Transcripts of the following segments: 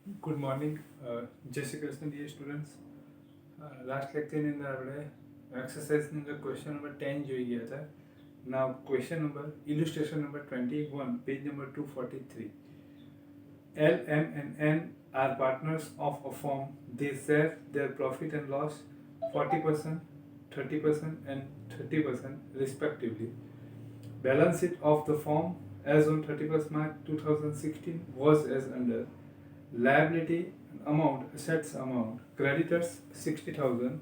Good morning જય Shri Krishna dear students. Last લેક્ચરની અંદર આપણે એક્સરસાઇઝની અંદર ક્વેશ્ચન નંબર 10 જોઈ ગયા હતા. Now question number illustration number 21, page number 243. L, M and N are partners of a firm. They share their profit and loss 40%, 30% and 30% respectively. Balance sheet of the firm as on 31st March 2016 was as under. Liability amount, assets amount, creditors 60,000,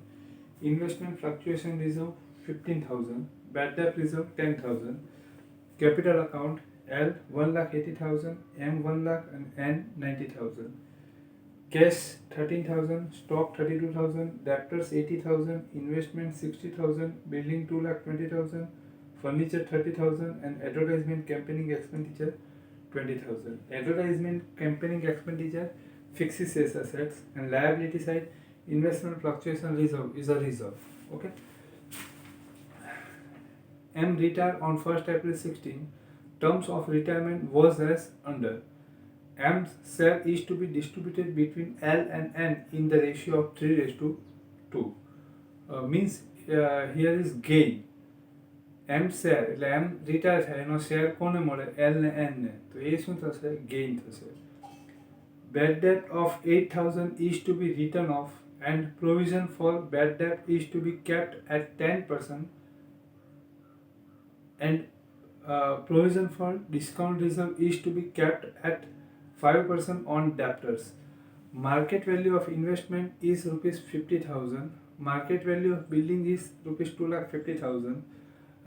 investment fluctuation reserve 15,000, bad debt reserve 10,000, capital account L 1,80,000, M 1 lakh and N 90,000, cash 13,000, stock 32,000, debtors 80,000, investment 60,000, building 2,20,000, furniture 30,000 and advertisement campaigning expenditure 20,000. Advertisement campaigning expenditure fixes as assets, and liability side investment fluctuation reserve is a reserve. Okay. M retired on 1st April 16. Terms of retirement was as under. M's share is to be distributed between L and N in the ratio of 3:2. Means here is gain. M share એટલે M retire થાય એનો share કોને મળે? L ને N ને. તો એ શું થશે? ગેઇન થશે. Bad debt of 8,000 is to be written off and provision for bad debt is to be kept at 10% and provision for discount reserve is to be kept at 5% on debtors. Market value of investment is rupees 50,000. Market value of building is rupees 2,50,000.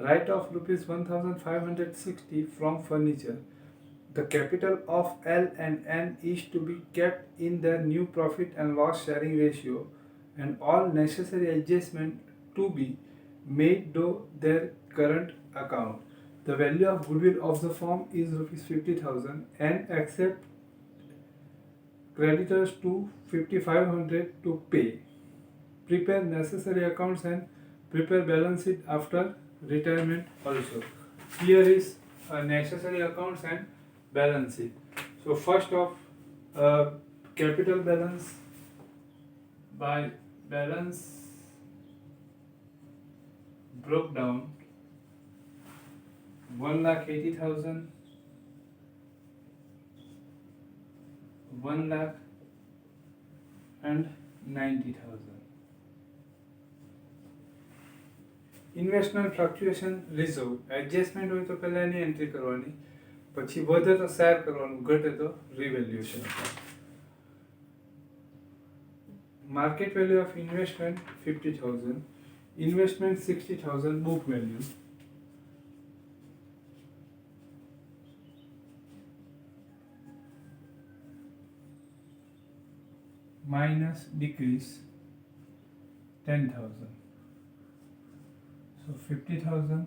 Write off rupees 1,560 from furniture. The capital of L and N is to be kept in their new profit and loss sharing ratio, and all necessary adjustment to be made to their current account. The value of goodwill of the firm is rupees 50,000 and accept creditors to 5,500 to pay. Prepare necessary accounts and prepare balance sheet after retirement also. Here is necessary accounts and balance sheet. So first of capital balance by balance broke down 1,80,000, 1 lakh and 90,000. Investment fluctuation reserve adjustment હોય તો પહેલાં એની entry કરવાની, પછી વધે તો share કરવાનું, ઘટે તો રિવેલ્યુએશન. Market value of investment 50,000, investment 60,000 book value, minus decrease 10,000. So 50,000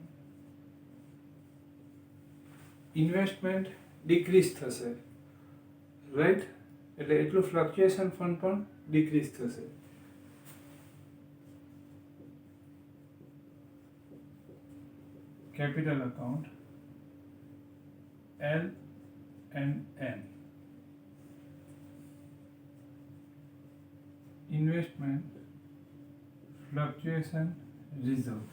investment decrease થશે, રાઈટ? એટલે એટલું ફ્લક્ચ્યુએશન ફંડ પણ ડિક્રીઝ થશે. Capital account L and N, investment fluctuation reserve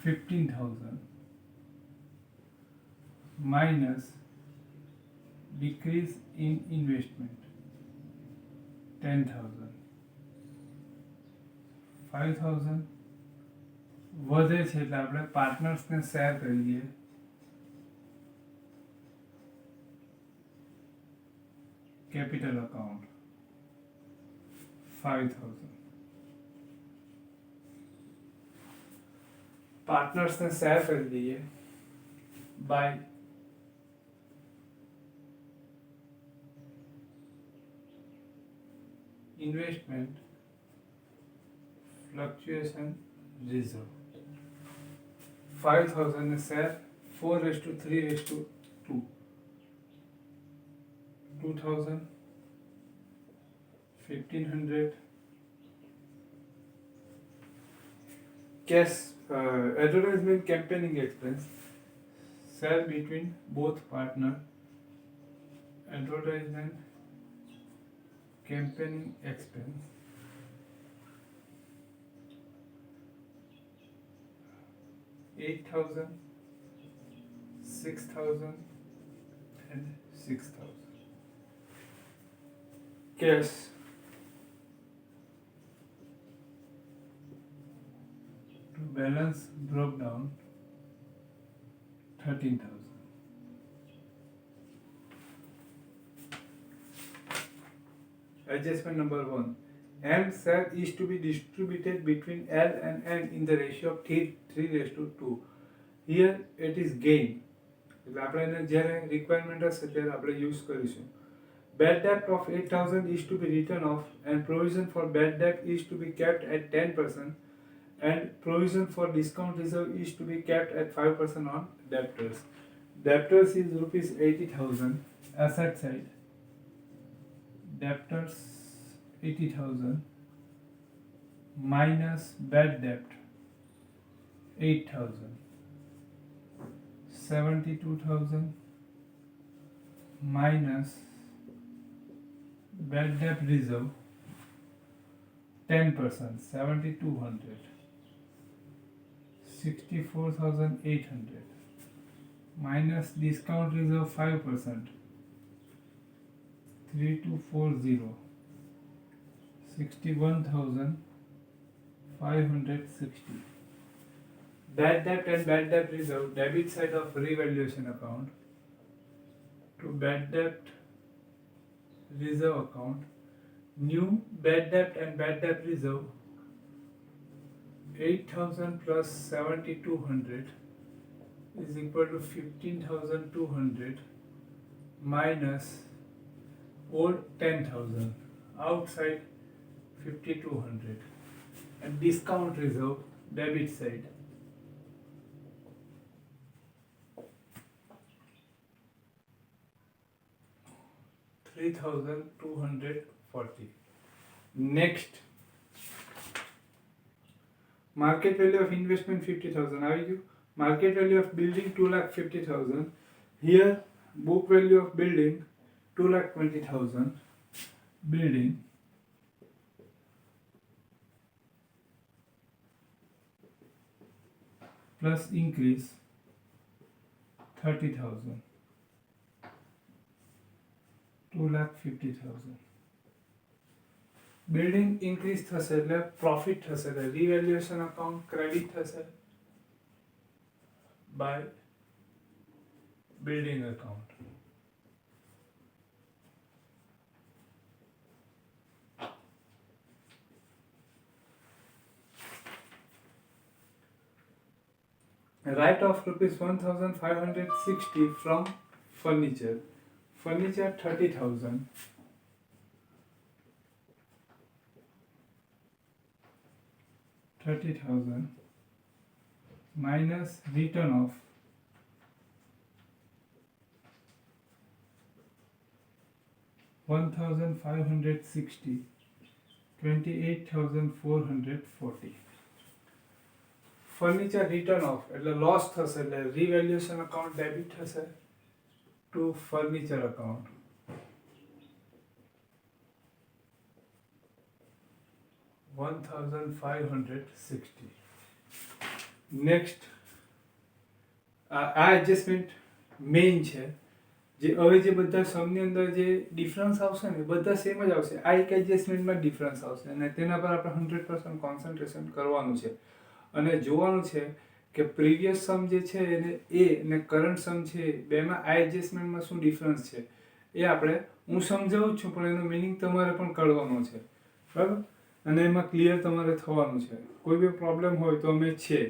15,000 minus decrease in investment 10,000, 5,000 વધે છે એટલે આપણે પાર્ટનર્સને શેર કરી દઈએ. Capital account 5,000. પાર્ટનર્સને શેર કરી દઈએ બાય ઇન્વેસ્ટમેન્ટ ફ્લક્ચ્યુએશન રિઝર્વ. 5,000 ને share 4:3:2, 2,000, 1,500. Cash advertisement campaigning expense share between both partner. Advertisement campaigning expense, 8,000, 6,000 and 6,000. Cash to balance broke down 13,000. Adjustment number 1. M share is to be distributed between L and N in the ratio of 3:2. Here it is gain. એટલે આપણે એને જ્યારે requirement હશે ત્યારે આપણે use કરીશું. Bad debt of 8,000 is to be written off and provision for bad debt is to be kept at 10% and provision for discount reserve is to be kept at 5% on debtors. Debtors is rupees 80,000. Asset side. Debtors 80,000 minus bad debt 8,000. 72,000 minus bad debt reserve 10%, 7,200. 64,800 minus discount reserve 5%, 3,240. 61,560. Bad debt and bad debt reserve, debit side of revaluation account to bad debt reserve account. New bad debt and bad debt reserve 8,000 plus 7,200 is equal to 15,200 minus old 10,000, outside 5,200, and discount reserve debit side 3,240. Next, market value of investment 50,000. આવી ગયું. Market value of building 2,50,000. Here book value of building 2,20,000. Building plus increase 30,000. 2,50,000. Building increase થશે એટલે profit થશે એટલે revaluation account credit થશે by building account. Write off rupees 1,560 from furniture. Furniture 30,000. Minus return of 1,560, 28,440. Furniture return of એટલે loss થશે એટલે revaluation account debit થશે two furniture account. $1,560. Next આ એડજસ્ટમેન્ટ મેઇન છે. જે હવે જે બધા સમની અંદર જે ડિફરન્સ આવશે ને બધા સેમ જ આવશે. આ એક એડજસ્ટમેન્ટમાં ડિફરન્સ આવશે અને તેના પર આપણે 100% કોન્સન્ટ્રેશન કરવાનું છે અને જોવાનું છે કે પ્રીવિયસ સમ જે છે એને એ અને કરંટ સમ છે બેમાં આ એડજસ્ટમેન્ટમાં શું ડિફરન્સ છે એ આપણે હું સમજાવું છું પણ એનો મિનિંગ તમારે પણ કાઢવાનો છે, બરાબર? અને એમાં ક્લિયર તમારે થવાનું છે. કોઈ બી પ્રોબ્લેમ હોય તો અમે છે જ.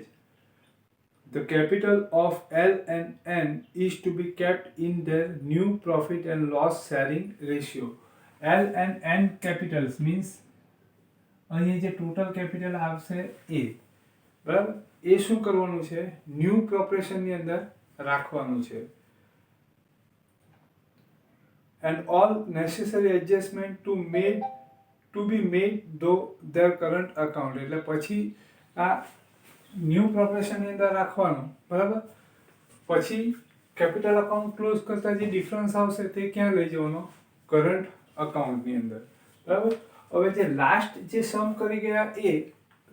The capital of L and N is to be kept in their new profit and loss sharing ratio. L and N capitals means અહીં જે ટોટલ કેપિટલ આવશે એ, બરાબર? એ શું કરવાનું છે? ન્યૂ પ્રોપરેશનની અંદર રાખવાનું છે. And all necessary adjustment to be made though their current account. એટલે પછી આ ન્યૂ પ્રોપરેશનની અંદર રાખવાનું, બરાબર? પછી કેપિટલ અકાઉન્ટ ક્લોઝ કરતા જે ડિફરન્સ આવશે તે ક્યાં લઈ જવાનો? કરંટ અકાઉન્ટની અંદર, બરાબર. હવે જે લાસ્ટ જે સમ કરી ગયા એ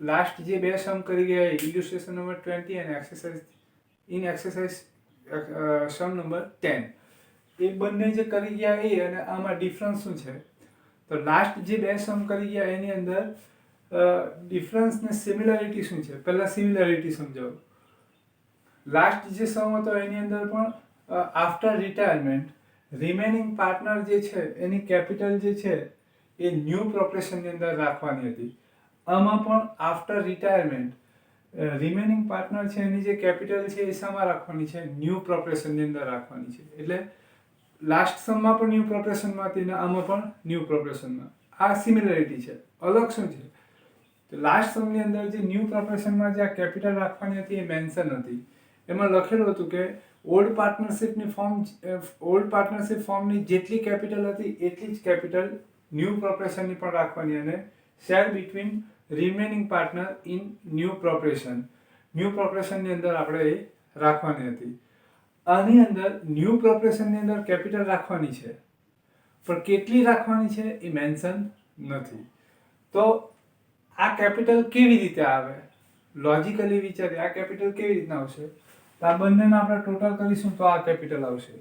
લાસ્ટ જે બે સમ કરી ગયા એ ઇલ્યુસ્ટ્રેશન નંબર 20 અને એક્સરસાઇઝ સમ નંબર 10 એ બંને જે કરી ગયા એ અને આમાં ડિફરન્સ શું છે? તો લાસ્ટ જે બે સમ કરી ગયા એની અંદર ડિફરન્સ ને સિમિલારિટી શું છે? પહેલા સિમિલારિટી સમજાવું. લાસ્ટ જે સમ હતો એની અંદર પણ આફ્ટર રિટાયરમેન્ટ રિમેનિંગ પાર્ટનર જે છે એની કેપિટલ જે છે એ ન્યૂ પ્રોપરેશનની અંદર રાખવાની હતી. આમાં પણ આફ્ટર રિટાયરમેન્ટ રિમેનિંગ પાર્ટનર છે એની જે કેપિટલ છે એ શામાં રાખવાની છે? ન્યૂ પ્રોપરેશનની અંદર રાખવાની છે. એટલે લાસ્ટ સમમાં પણ ન્યૂ પ્રોપરેશનમાં હતી ને આમાં પણ ન્યૂ પ્રોપરેશનમાં. આ સિમિલરિટી છે. અલગ શું છે? તો લાસ્ટ સમની અંદર જે ન્યૂ પ્રોપરેશનમાં જે આ કેપિટલ રાખવાની હતી એ મેન્શન હતી. એમાં લખેલું હતું કે ઓલ્ડ પાર્ટનરશિપ ફોર્મની જેટલી કેપિટલ હતી એટલી જ કેપિટલ ન્યૂ પ્રોપરેશનની પણ રાખવાની અને share between remaining partner in new પ્રોપરેશનની અંદર આપણે એ રાખવાની હતી. આની અંદર ન્યૂ પ્રોપરેશનની અંદર કેપિટલ રાખવાની છે પણ કેટલી રાખવાની છે એ મેન્શન નથી. તો આ કેપિટલ કેવી રીતે આવે? લોજિકલી વિચારીએ આ કેપિટલ કેવી રીતના આવશે? તો આ બંનેનો આપણે ટોટલ કરીશું તો આ કેપિટલ આવશે,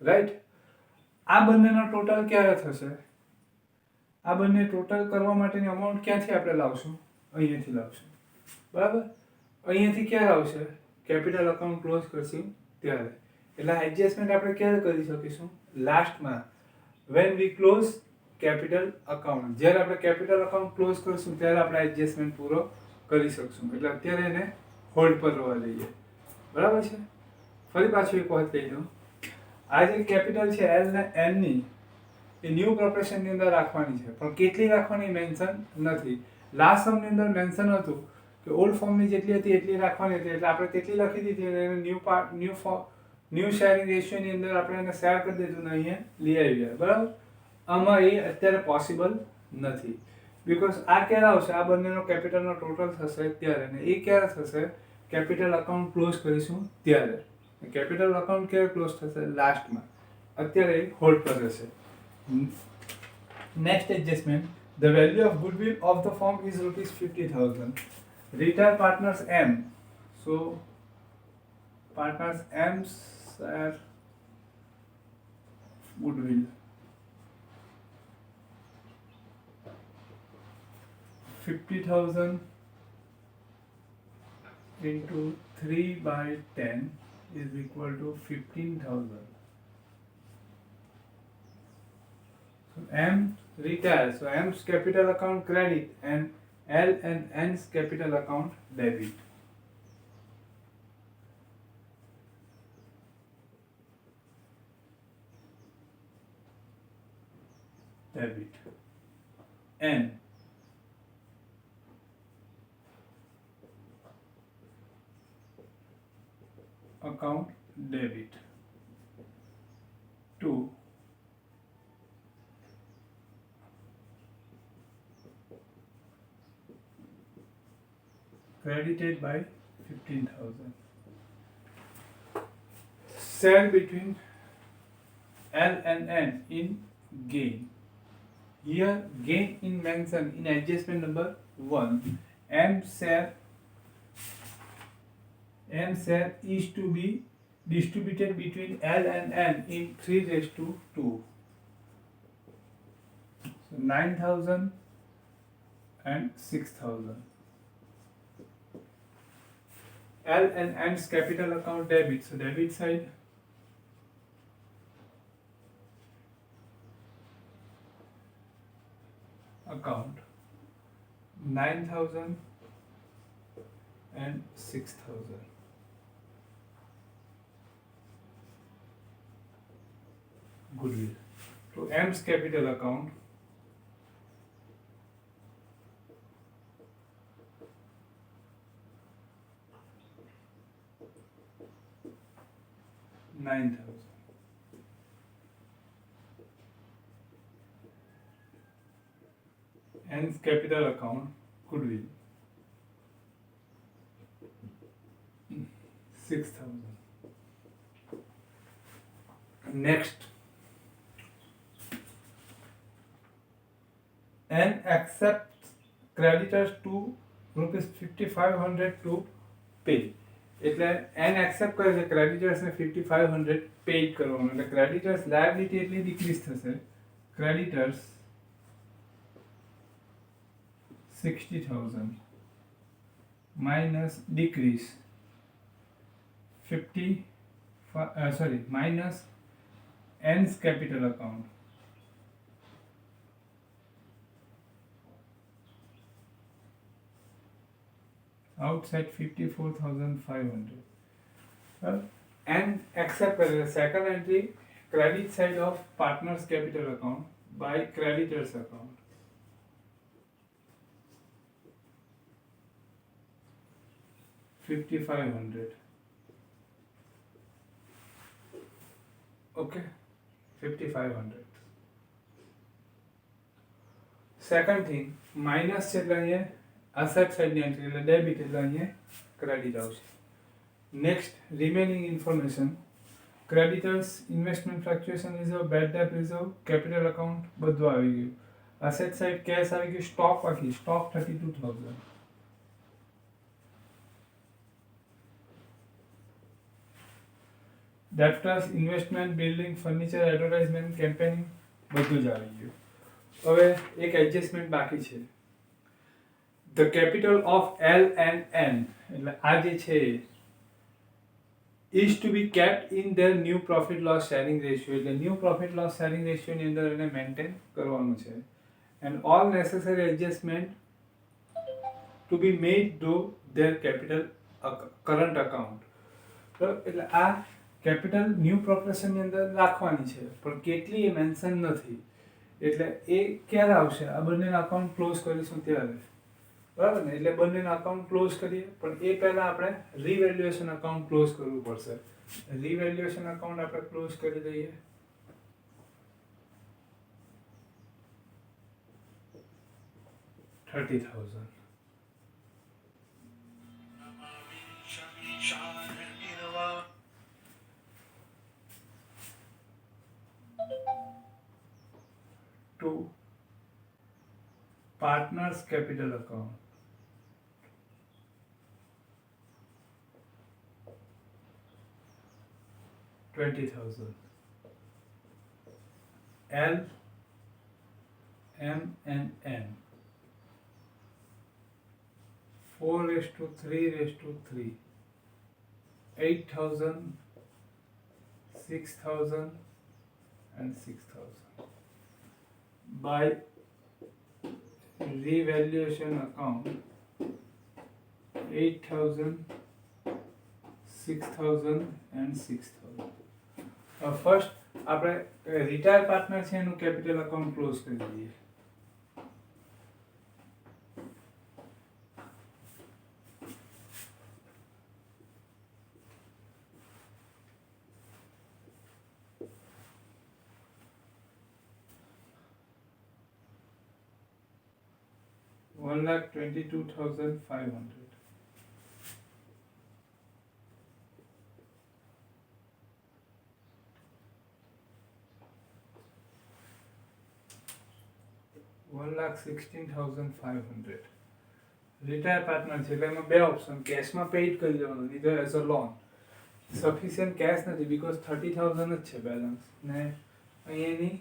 રાઈટ? આ બંનેનો ટોટલ ક્યારે થશે? આ બંને ટોટલ કરવા માટેની અમાઉન્ટ ક્યાંથી આપણે લાવશું? અહીંયાથી લાવશું, બરાબર? અહીંયાથી ક્યારે આવશે? કેપિટલ અકાઉન્ટ ક્લોઝ કરશું ત્યારે. એટલે એડજસ્ટમેન્ટ આપણે ક્યારે કરી શકીશું? લાસ્ટમાં, when we close capital account. જ્યારે આપણે કેપિટલ અકાઉન્ટ ક્લોઝ કરશું ત્યારે આપણે એડજસ્ટમેન્ટ પૂરો કરી શકશું. એટલે અત્યારે એને હોલ્ડ પર રહેવા દઈએ, બરાબર છે? ફરી પાછું એક વખત કહી દઉં. આ જે કેપિટલ છે એલ ને એન ની એ ન્યૂ પ્રોપરેશનની અંદર રાખવાની છે પણ કેટલી રાખવાની મેન્શન નથી. લાસ્ટ સમની અંદર મેન્શન હતું કે ઓલ્ડ ફોર્મની જેટલી હતી એટલી રાખવાની હતી એટલે આપણે તેટલી લખી દીધી અને એને ન્યૂ શેરિંગ રેશિયોની અંદર આપણે એને શેર કરી દીધું ને અહીંયા લઈ આવી ગયા, બરાબર? આમાં એ અત્યારે પોસિબલ નથી બીકોઝ આ ક્યારે આવશે? આ બંનેનો કેપિટલનો ટોટલ થશે ત્યારે, અને એ ક્યારે થશે? કેપિટલ અકાઉન્ટ ક્લોઝ કરીશું ત્યારે. કેપિટલ અકાઉન્ટ ક્યારે ક્લોઝ થશે? લાસ્ટમાં. અત્યારે એ હોલ્ડ પર રહેશે. Next adjustment, the value of goodwill of the firm is rupees 50,000. Retail partners M. So, partners M's share goodwill. 50,000 into 3/10 is equal to 15,000. So M retires. So M's capital account credit and L and N's capital account debit. N account debit to credited by 15,000. Share between L and N in gain. Here gain in mention in adjustment number 1. M share is to be distributed between L and N in 3/2. So 9,000 and 6,000. L and N's capital account debit. So debit side account 9,000 and 6,000. Goodwill. To M's capital account 9,000. N's capital account goodwill 6,000. Next, and accepts creditors to rupees 5500 to pay. એટલે N accept કરે છે ક્રેડિટર્સને 5500 pad કરવાનું, એટલે creditors liability એટલી decrease થશે. Creditors 60,000 minus decrease 50 minus n's capital account. Outside 54,500. And accept second entry credit side of partner's capital account by creditor's account. $5,500. Okay, 5,500. Second thing, minus એટલે અહીંયા asset side ની entry એટલે debit એટલે અહીંયા credit આવશે. Next, remaining information. Creditors, investment fluctuation reserve, bad debt reserve, capital account બધું આવી ગયું. Asset side cash આવી ગયું, stock બાકી, stock 32,000. Debtors, investment, building, furniture, advertisement, campaigning બધું જ આવી ગયું. હવે એક એડજસ્ટમેન્ટ બાકી છે. The capital of L and N એટલે આ જે છે is to be kept in their new profit loss sharing ratio, એટલે new profit loss sharing ratio ની અંદર એને મેન્ટેન કરવાનું છે. And all necessary adjustment to be made to their capital current account. તો એટલે આ કેપિટલ ન્યૂ પ્રોપોર્શનની અંદર રાખવાની છે, પણ કેટલી એ મેન્શન નથી. એટલે એ ક્યારે આવશે? આ બંનેના અકાઉન્ટ ક્લોઝ કરીશું ત્યારે, બરાબર ને? એટલે બંનેના અકાઉન્ટ ક્લોઝ કરીએ, પણ એ પહેલાં આપણે રીવેલ્યુએશન અકાઉન્ટ ક્લોઝ કરવું પડશે. રીવેલ્યુએશન અકાઉન્ટ આપણે ક્લોઝ કરી દઈએ. $30,000. To partners capital account. $20,000. L, M and N. 4:3:3. 8,000, 6,000 and 6,000. By revaluation account 8,000, 6,000 and 6,000. First આપણે રિટાયર પાર્ટનર છે એનું કેપિટલ અકાઉન્ટ ક્લોઝ કરી દઈએ. $1,22,500. $1,16,500. રિટાયર પાર્ટનર છે એટલે એમાં બે ઓપ્શન, કેશમાં પેઇડ કરી દેવાનું, neither as a loan. Sufficient cash નથી બીકોઝ 30,000 જ છે બેલેન્સ, ને અહીંયાની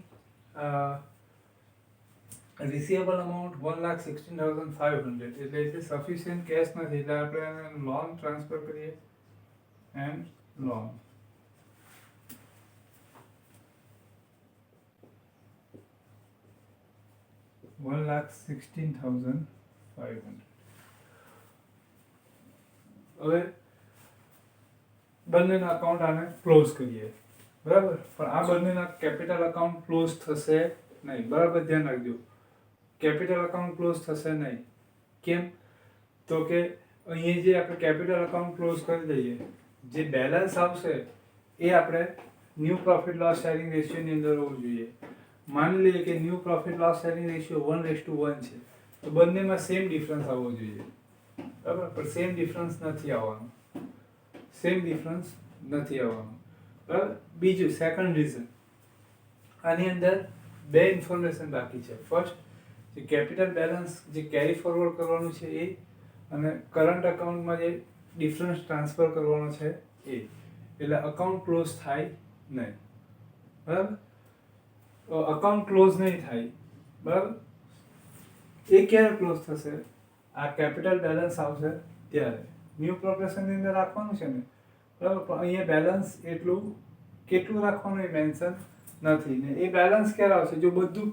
રિસીવેબલ અમાઉન્ટ 1,16,500 એટલે સફિશિયન્ટ કેશ નથી, એટલે આપણે લોન ટ્રાન્સફર કરીએ એન્ડ લોન. $1,16,500. હવે બંનેના અકાઉન્ટ આને ક્લોઝ કરીએ, બરાબર? પણ આ બંનેના કેપિટલ અકાઉન્ટ ક્લોઝ થશે નહીં, બરાબર? ધ્યાન રાખજો, કેપિટલ અકાઉન્ટ ક્લોઝ થશે નહીં. કેમ? તો કે અહીંયા જે આપણે કેપિટલ અકાઉન્ટ ક્લોઝ કરી દઈએ, જે બેલેન્સ આવશે એ આપણે ન્યૂ પ્રોફિટ લોસ શેરિંગ રેશિયોની અંદર હોવું જોઈએ. માની લઈએ કે new profit loss sharing ratio 1:1 છે, તો બંનેમાં સેમ ડિફરન્સ આવવો જોઈએ, બરાબર? પણ સેમ ડિફરન્સ નથી આવવાનું, બરાબર? બીજું સેકન્ડ રીઝન, આની અંદર બે ઇન્ફોર્મેશન બાકી છે. ફર્સ્ટ, જે કેપિટલ બેલેન્સ જે કેરી ફોરવર્ડ કરવાનું છે એ, અને કરંટ અકાઉન્ટમાં જે ડિફરન્સ ટ્રાન્સફર કરવાનો છે એ. એટલે અકાઉન્ટ ક્લોઝ થાય નહીં, બરાબર. અકાઉન્ટ ક્લોઝ નહીં થાય, બરાબર. એ ક્યારે ક્લોઝ થશે? આ કેપિટલ બેલેન્સ આવશે ત્યારે. ન્યૂ પ્રોફેશનની અંદર રાખવાનું છે ને, બરાબર. પણ અહીંયા બેલેન્સ એટલું કેટલું રાખવાનું એ મેન્શન નથી ને. એ બેલેન્સ ક્યારે આવશે? જો બધું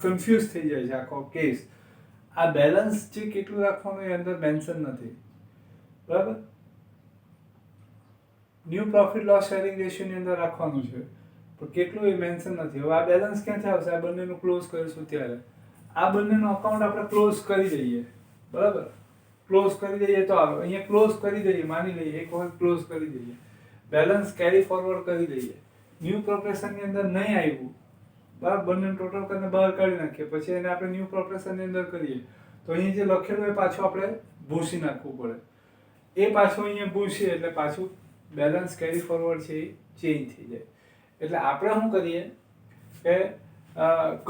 કન્ફ્યુઝ થઈ જાય છે આખો કેસ. આ બેલેન્સ જે કેટલું રાખવાનું એ અંદર મેન્શન નથી, બરાબર. ન્યૂ પ્રોફિટ લોસ શેરિંગ રેશિયોની અંદર રાખવાનું છે, પણ કેટલું એ મેન્શન નથી. હવે આ બેલેન્સ ક્યાંથી આવશે? આ બંનેનું ક્લોઝ કરીશું ત્યારે. આ બંનેનો અકાઉન્ટ આપણે ક્લોઝ કરી દઈએ, બરાબર. ક્લોઝ કરી દઈએ તો આવે. અહીંયા ક્લોઝ કરી દઈએ, માની લઈએ એક વખત ક્લોઝ કરી દઈએ. બેલેન્સ કેરી ફોરવર્ડ કરી દઈએ. ન્યૂ પ્રોફેશનની અંદર નહીં આવ્યું, બરાબર. બંને ટોટલ કરીને બહાર કાઢી નાખીએ, પછી એને આપણે ન્યૂ પ્રોફેશનની અંદર કરીએ તો અહીં જે લખેલું એ પાછું આપણે ભૂસી નાખવું પડે. એ પાછું અહીંયા ભૂસીએ એટલે પાછું બેલેન્સ કેરી ફોરવર્ડ છે એ ચેન્જ થઈ જાય. એટલે આપણે શું કરીએ કે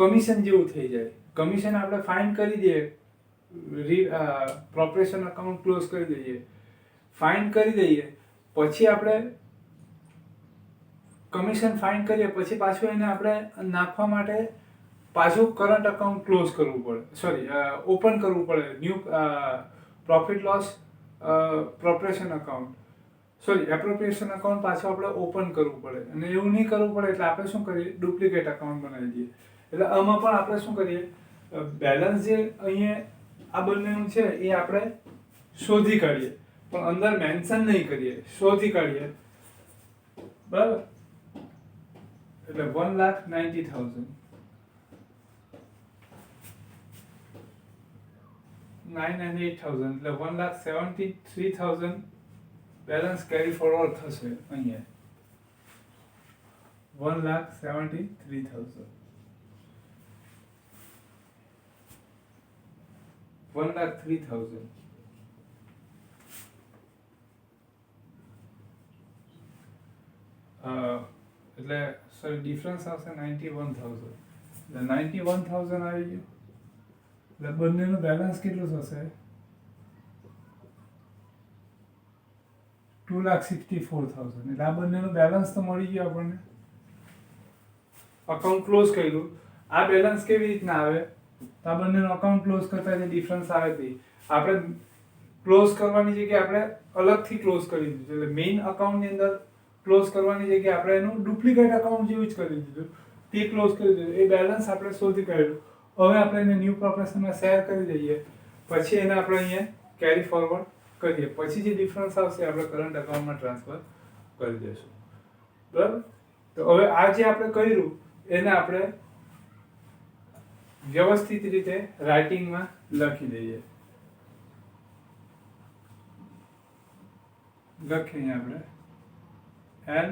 કમિશન જેવું થઈ જાય. કમિશન આપણે ફાઇન કરી દઈએ, પ્રોપરેશન અકાઉન્ટ ક્લોઝ કરી દઈએ, ફાઇન કરી દઈએ, પછી આપણે કમિશન ફાઇન કરીએ પછી પાછું એને આપણે નાખવા માટે પાછું કરંટ અકાઉન્ટ ક્લોઝ કરવું પડે, સોરી ઓપન કરવું પડે. New profit loss proportion account, sorry appropriation account પાછું આપણે ઓપન કરવું પડે. અને એવું નહીં કરવું પડે એટલે આપણે શું કરીએ? ડુપ્લિકેટ અકાઉન્ટ બનાવી દઈએ. એટલે આમાં પણ આપણે શું કરીએ? બેલેન્સ જે અહીંયા આ બંનેનું છે એ આપણે શોધી કાઢીએ, પણ અંદર મેન્શન નહીં કરીએ, શોધી કાઢીએ, બરાબર. એટલે 1,90,000 998,000 એટલે 1,73,000 બેલેન્સ કેરી ફોરવર્ડ થશે અહીંયા. 1,73,000 1,03,000. એટલે સોરી ડિફરન્સ આવશે 91,000. એટલે 91,000 આવી ગયું. એટલે બંનેનું બેલેન્સ કેટલું થશે? 2,64,000. એટલે આ બંનેનું બેલેન્સ તો મળી ગયું આપણને. અકાઉન્ટ ક્લોઝ કર્યું. આ બેલેન્સ કેવી રીતના આવે? આ બંનેનું અકાઉન્ટ ક્લોઝ કરતા જે ડિફરન્સ આવે તે આપણે ક્લોઝ કરવાની જગ્યાએ આપણે અલગથી ક્લોઝ કરી દીધું. એટલે મેઇન અકાઉન્ટની અંદર ક્લોઝ કરવાની જગ્યાએ આપણે એનું ડુપ્લિકેટ અકાઉન્ટ જેવું જ કરી દીધું, તે ક્લોઝ કરી દીધું. એ બેલેન્સ આપણે શોધી કાઢ્યું. હવે આપણે એને ન્યૂ પ્રોફેશનમાં શેર કરી દઈએ, પછી એને આપણે અહીંયા કેરી ફોરવર્ડ કરીએ, પછી જે ડિફરન્સ આવશે આપણે કરંટ અકાઉન્ટમાં ટ્રાન્સફર કરી દઈશું, બરાબર. તો હવે આ જે આપણે કર્યું એને આપણે વ્યવસ્થિત રીતે રાઇટિંગમાં લખી દઈએ. લખીએ આપણે L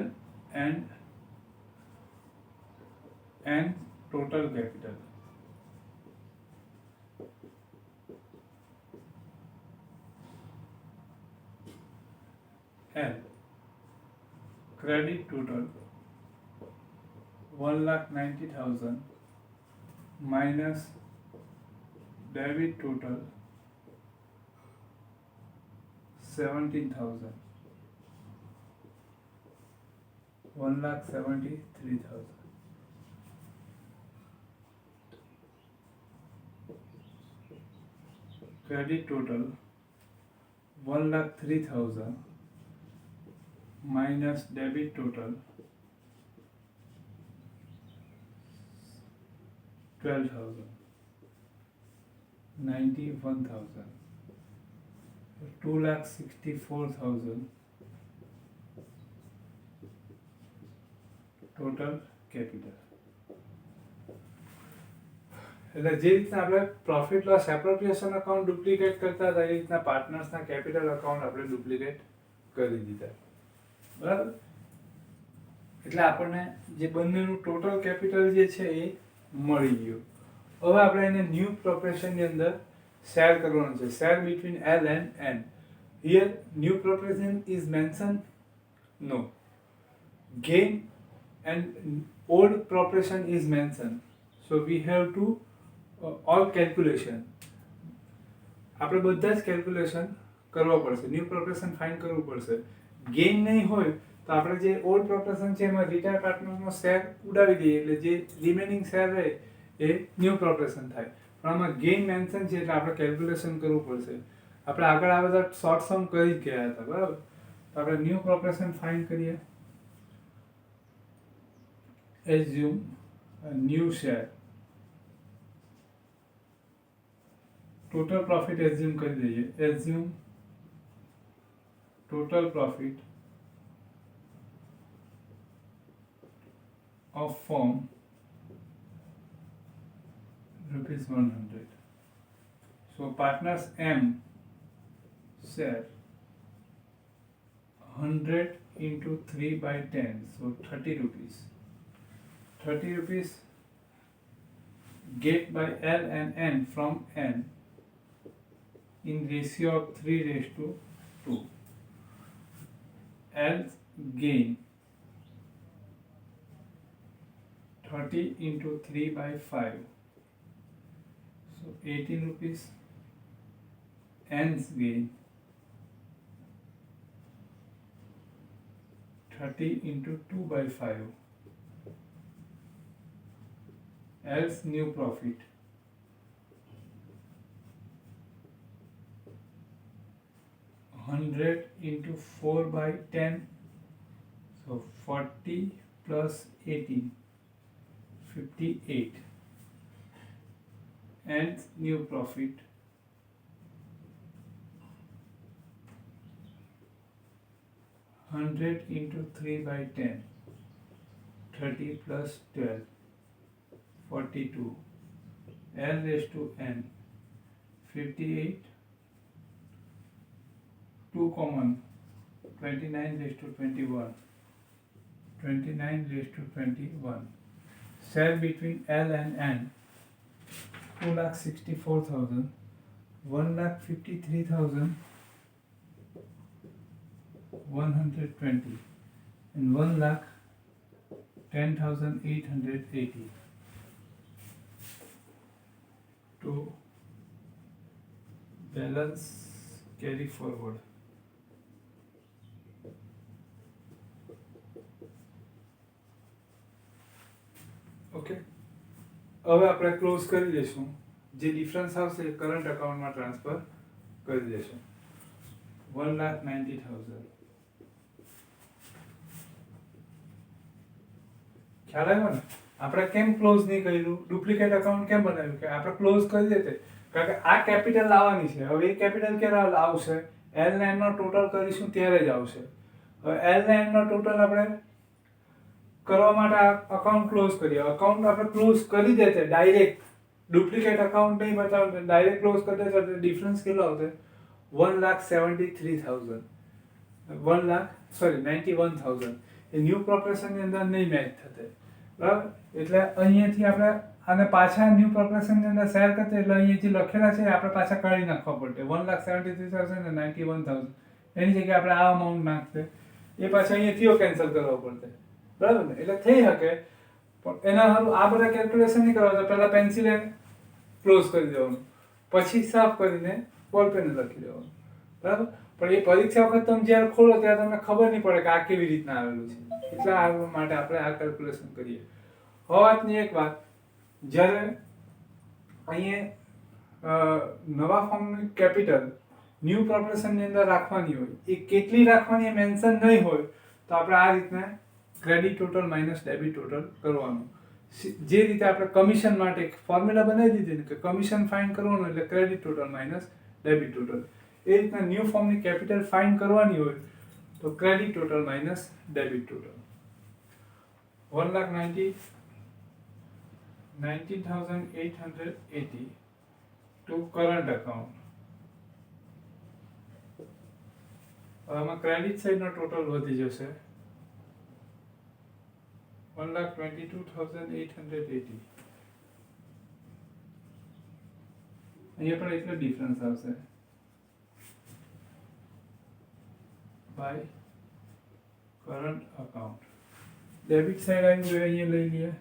and total capital. L credit total 1,90,000 minus debit total 17,000. 1,73,000. Credit total 1,03,000 minus debit total 12,000. 91,000. 2,64,000 total capital. એટલે જે રીતના આપણે profit loss appropriation account duplicate કરતા હતા એ રીતના પાર્ટનર્સના કેપિટલ અકાઉન્ટ આપણે ડુપ્લિકેટ કરી દીધા, બરાબર. એટલે આપણને જે બંનેનું ટોટલ કેપિટલ જે છે એ મળી ગયું. હવે આપણે એને ન્યૂ પ્રોપરેશનની અંદર શેર કરવાનું છે. Share between L and N. Here new proportion is mentioned? No. Gain and old proportion is mentioned. So we have to all calculation, આપણે બધા જ કેલ્ક્યુલેશન કરવા પડશે, ન્યૂ પ્રોપોર્શન ફાઇન્ડ કરવું પડશે. ગેઇન નહીં હોય તો આપણે જે ઓલ્ડ પ્રોપોર્શન છે એમાં રિટાયર પાર્ટનરનો શેર ઉડાવી દઈએ એટલે જે રિમેનિંગ શેર રહે એ ન્યૂ પ્રોપોર્શન થાય. પણ આમાં ગેઇન મેન્શન છે એટલે આપણે કેલ્ક્યુલેશન કરવું પડશે. આપણે આગળ આ બધા શોર્ટ સમ કરી જ ગયા હતા, બરાબર? તો આપણે ન્યૂ પ્રોપોર્શન ફાઇન્ડ કરીએ. Assume new share, total profit assume કરી દઈએ. Assume total profit of firm ₹100. So partners M share 100 into 3 by 10, so 30 rupees. 30 rupees get by L and N from N in ratio of 3:2. L's gain 30 into 3 by 5, so 18 rupees. N's gain 30 into 2 by 5. L's new profit 100 into 4 by 10, so 40 plus 18, 58. And new profit 100 into 3 by 10, 30 plus 12, 42. L raised to N 58, 2 common, 29 raised to 21, 29 raised to 21. Share between L and N 2,64,000, 1,53,120, and 1,10,880. To balance carry forward. Okay, હવે આપણે close કરી દઈશું. જે difference આવશે એ current અકાઉન્ટમાં transfer કરી દઈશું. 1,90,000. ખ્યાલ આવ્યો ને? આપણે કેમ ક્લોઝ નહીં કર્યું, ડુપ્લિકેટ અકાઉન્ટ કેમ બનાવ્યું? કે આપણે ક્લોઝ કરી દેતે કારણ કે આ કેપિટલ લાવવાની છે. હવે એ કેપિટલ ક્યારે આવશે? એલ ને એન નો ટોટલ કરીશું ત્યારે જ આવશે. હવે એલ ને એન નો ટોટલ આપણે કરવા માટે આ અકાઉન્ટ ક્લોઝ કરીએ. અકાઉન્ટ આપણે ક્લોઝ કરી દેતે ડાયરેક્ટ, ડુપ્લિકેટ અકાઉન્ટ નહીં બતાવતા, ડાયરેક્ટ ક્લોઝ કરી દેતે એટલે ડિફરન્સ કેટલો આવશે? 1,73,000, 91,000. એ ન્યૂ પ્રોપોર્શનની અંદર નહીં મેચ થશે, બરાબર? એટલે અહીંયાથી આપણે આને પાછા ન્યૂ પ્રોપોર્શનની અંદર શેર કરते એટલે અહીંયા જે લખેલા છે આપણે પાછા કાઢી નાખવા પડશે. 1,73,000 અને 91,000 એની જગ્યાએ આપણે આ અમાઉન્ટ નાખશે, એ પાછા અહીંયાથી કેન્સલ કરવા પડશે, બરાબર ને? એટલે થઈ શકે પણ એના હારું આ બધા કેલ્ક્યુલેશન નહીં કરવા. પહેલા પેન્સિલે ક્લોઝ કરી દેવાનું, પછી સાફ કરીને બોલ પેન લખી દેવાનું, બરાબર? પણ એ પરીક્ષા વખત તમે જ્યારે ખોલો ત્યારે તમને ખબર નહીં પડે કે આ કેવી રીતના આવેલું છે. એટલા માટે આપણે આ કેલ્ક્યુલેશન કરીએ. હવે વાતની એક વાત, જ્યારે અહીંયા નવા ફોર્મની કેપિટલ ન્યૂ પ્રોપોર્શનની અંદર રાખવાની હોય, એ કેટલી રાખવાની એ મેન્શન નહીં હોય તો આપણે આ રીતના credit total minus debit total કરવાનું. જે રીતે આપણે કમિશન માટે એક ફોર્મ્યુલા બનાવી દીધી ને કે કમિશન ફાઇન્ડ કરવાનું એટલે credit total minus debit total, એ રીતના ન્યૂ ફોર્મની કેપિટલ ફાઇન્ડ કરવાની હોય તો credit total minus debit total. 1,19,880 to current account. આમાં ક્રેડિટ સાઈડનો ટોટલ વધી જશે 1,22,880. અહીંયા પણ એટલો ડિફરન્સ આવશે by current account. Debit side આવ્યું એ અહીંયા લઈ લઈએ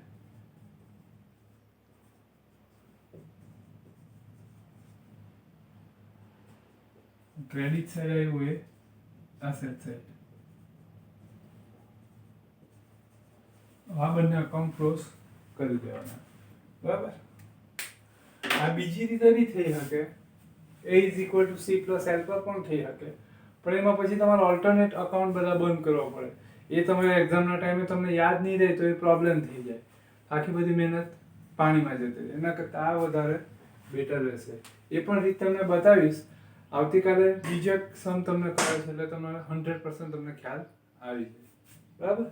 ક્રેડિટ સાઈડ આવ્યું એ એસેટ સાઈડ. આ બંને અકાઉન્ટ ક્લોઝ કરી દેવાના. બરાબર. આ બીજી રીતે બી થઈ શકે, a is equal to c plus l પર પણ થઈ શકે, પણ એમાં પછી તમારે ઓલ્ટરનેટ અકાઉન્ટ બધા બંધ કરવા પડે. એ તમારે એક્ઝામના ટાઈમે તમને યાદ નહીં રહે તો એ પ્રોબ્લેમ થઈ જાય, આખી બધી મહેનત પાણીમાં જતી રહે. એના કરતાં આ વધારે બેટર રહેશે. એ પણ રીત તમને બતાવીશ આવતીકાલે. બીજો સમ તમને ખબર છે એટલે તમારે 100% તમને ખ્યાલ આવી જાય. બરાબર.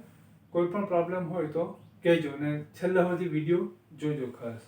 કોઈ પણ પ્રોબ્લેમ હોય તો કહેજો, અને છેલ્લા સુધી વિડીયો જોજો ખાસ.